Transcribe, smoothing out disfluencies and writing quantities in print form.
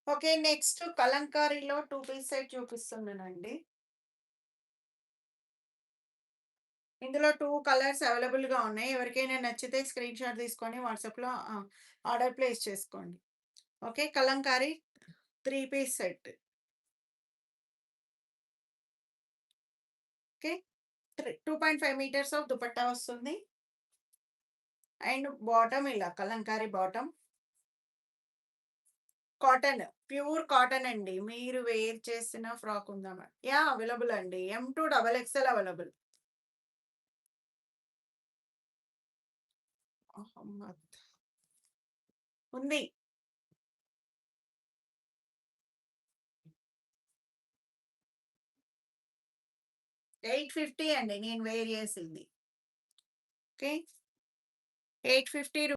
Okay. Next కలంకారీలో 2 piece set చూపిస్తున్నానండి. ఇందులో 2 colours అవైలబుల్‌గా ఉన్నాయి. ఎవరికైనా నచ్చితే స్క్రీన్‌షాట్ తీసుకొని వాట్సాప్‌లో ఆర్డర్ ప్లేస్ చేసుకోండి. Okay. Kalamkari 3 piece set. Okay. 2.5 meters of dupatta వస్తుంది. అండ్ బాటమ్ ఇలా Kalamkari bottom. Cotton. Pure cotton అండి. మీరు వేర్ చేసిన ఫ్రాక్ ఉందా యాహ్! అవైలబుల్ అండి. M to double XL available. అహమ్మద్ ఉంది. 850 అండి నేను వేర్ చేసింది. ఓకే. 850 రూ.